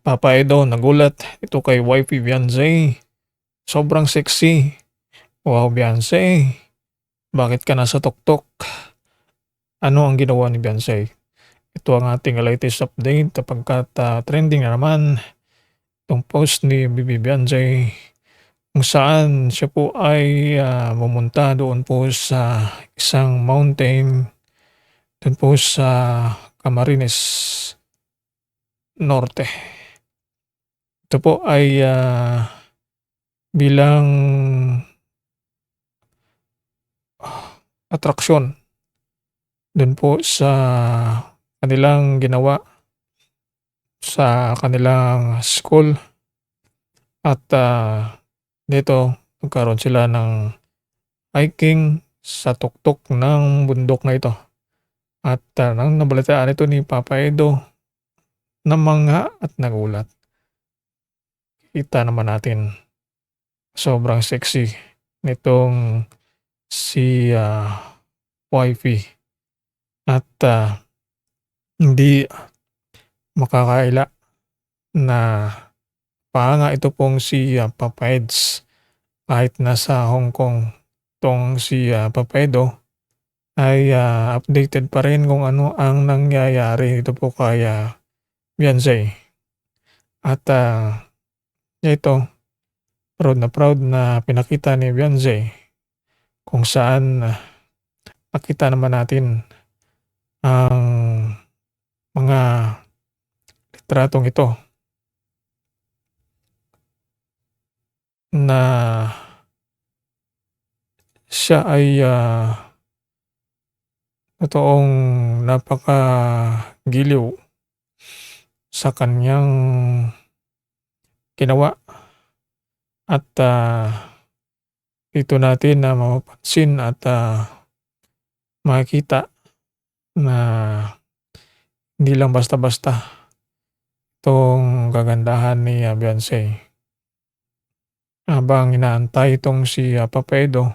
Papa Edo nagulat ito kay wifey Beyonce. Sobrang sexy. Wow, Beyonce. Bakit ka nasa tuktok? Ano ang ginawa ni Beyonce? Ito ang ating latest update sapagkat trending na naman itong post ni Bibi Beyonce kung saan siya po ay pumunta doon po sa isang mountain doon po sa Camarines Norte. Ito po ay bilang atraksyon dun po sa kanilang ginawa sa kanilang school at dito nagkaroon sila ng hiking sa tuktok ng bundok na ito at nang nabalitaan ito ni Papa Edo, namangha at nagulat. Kita naman natin sobrang sexy nitong si wifey at hindi makakaila na paanga ito pong si Papa Eds kahit nasa Hong Kong. Itong si Papa Edo ay updated pa rin kung ano ang nangyayari ito po kay Beyonce. At ito, proud na pinakita ni Beyonce kung saan nakita naman natin ang mga litratong ito na siya ay totoong napakagiliw sa kanyang ginawa at dito natin na mapapansin at makikita na hindi lang basta-basta itong kagandahan ni Beyonce. Habang inaantay itong si Papa Edo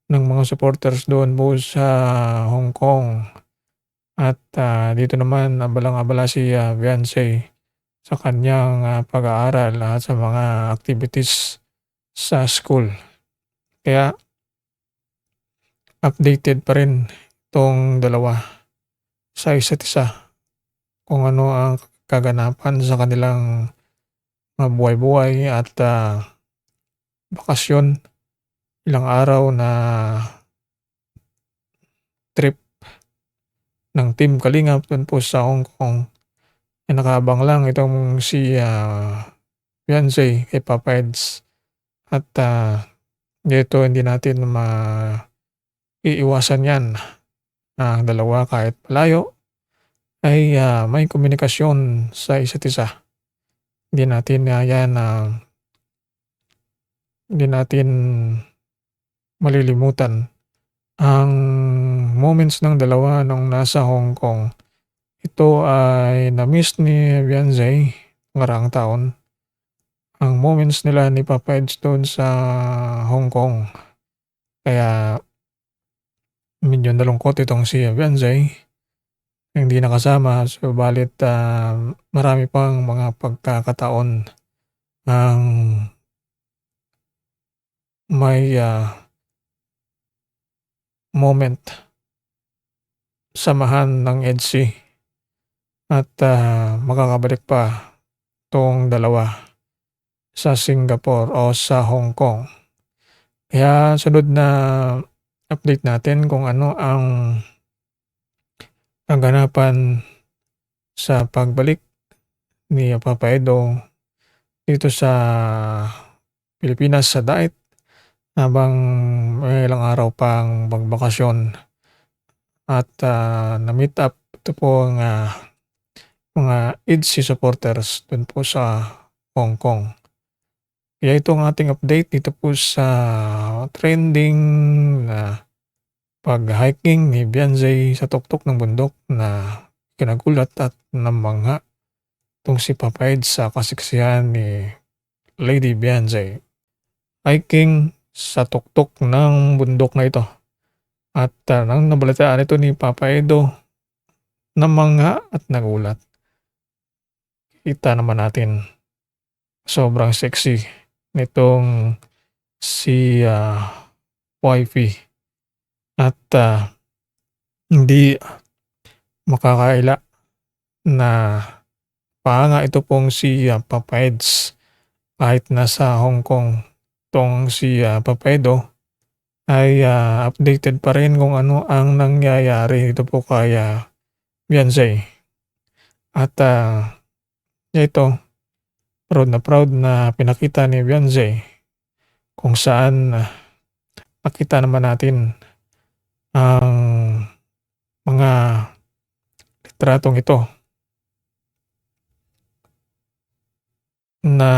ng mga supporters doon po sa Hong Kong at dito naman abalang-abala si Beyonce sa kanyang pag-aaral at sa mga activities sa school. Kaya updated pa rin itong dalawa sa isa't isa kung ano ang kaganapan sa kanilang buhay-buhay at bakasyon, ilang araw na trip ng Team Kalingap doon po sa Hong Kong. Ay nakaabang lang itong si Beyonce kay Papa Eds at dito hindi natin iiwasan yan. Ang dalawa kahit malayo ay may komunikasyon sa isa't isa. Hindi natin malilimutan ang moments ng dalawa nung nasa Hong Kong. Ito ay na-miss ni Beyonce ngaraang taon. Ang moments nila ni Papa Eds doon sa Hong Kong. Kaya medyo nalungkot itong si Beyonce hindi nakasama subalit marami pang mga pagkakataon ang may moment samahan ng EDSI at makakabalik pa itong dalawa sa Singapore o sa Hong Kong. Kaya sunod na update natin kung ano ang kaganapan sa pagbalik ni Papa Edo dito sa Pilipinas sa diet habang may ilang araw pang magbakasyon at na-meet up ito po ang mga EDSI supporters dun po sa Hong Kong. Kaya ito ang ating update dito po sa trending na pag-hiking ni Beyonce sa tuktok ng bundok na kinagulat at namangha itong si Papa Eds sa kasiksihan ni Lady Beyonce. Hiking sa tuktok ng bundok na ito at nang nabalitaan ito ni Papa Edo, namangha at nagulat. Kita naman natin sobrang sexy nitong si wifey at hindi makakaila na paanga ito pong si Papa Eds. Kahit nasa Hong Kong 'tong si Papa Edo ay updated pa rin kung ano ang nangyayari dito po kay Beyonce. At ito, proud na pinakita ni Beyonce kung saan nakita naman natin ang mga litratong ito na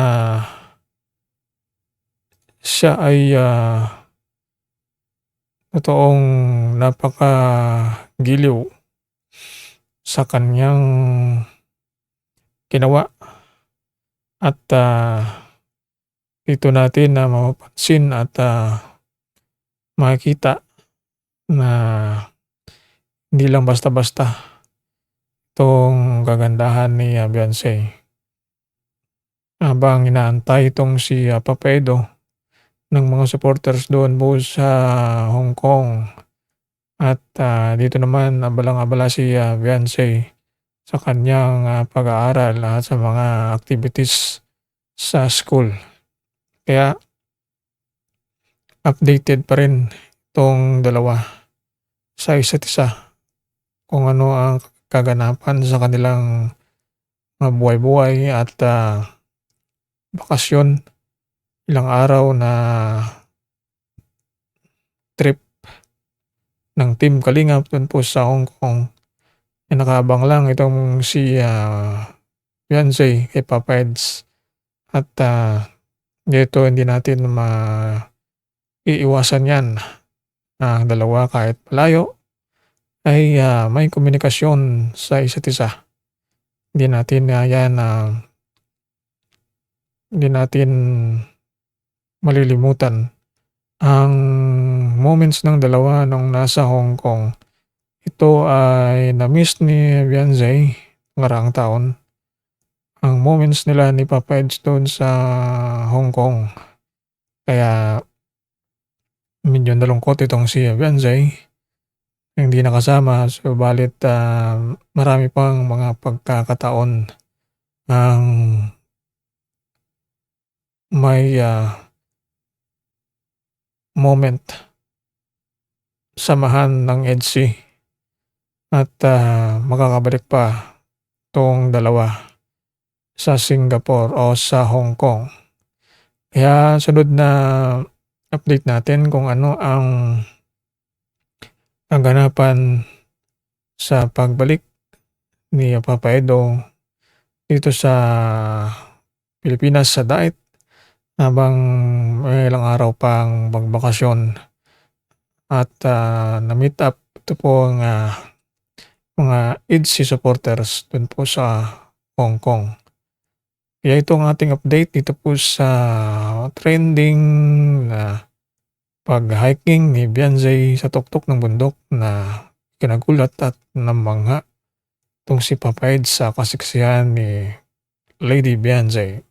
siya ay totoong napakagiliw sa kanyang ginawa at dito natin na mapapansin at makikita na hindi lang basta-basta itong kagandahan ni Beyonce. Habang inaantay itong si Papa Edo ng mga supporters doon po sa Hong Kong at dito naman abalang-abala si Beyonce sa kanyang pag-aaral at sa mga activities sa school. Kaya updated pa rin itong dalawa sa isa't isa kung ano ang kaganapan sa kanilang buhay-buhay at bakasyon, ilang araw na trip ng Team Kalingap dun po sa Hong Kong. Nakaabang lang itong si Beyonce kay Papa Eds at dito hindi natin maiiwasan yan. Ang dalawa kahit malayo ay may komunikasyon sa isa't isa. Hindi natin malilimutan ang moments ng dalawa nung nasa Hong Kong. Ito ay na-miss ni Beyonce ngaraang taon. Ang moments nila ni Papa Eds doon sa Hong Kong. Kaya medyo nalungkot itong si Beyonce hindi nakasama. Subalit marami pang mga pagkakataon ang may moment samahan ng EDSI at makakabalik pa tong dalawa sa Singapore o sa Hong Kong. Kaya sunod na update natin kung ano ang kaganapan sa pagbalik ni Papa Edo dito sa Pilipinas sa diet habang may ilang araw pang magbakasyon at na-meet up ito po ang mga EDSI supporters dun po sa Hong Kong. Kaya ito ang ating update dito po sa trending na pag-hiking ni Beyonce sa tuktok ng bundok na kinagulat at namangha itong si Papa Eds sa kasiksihan ni Lady Beyonce.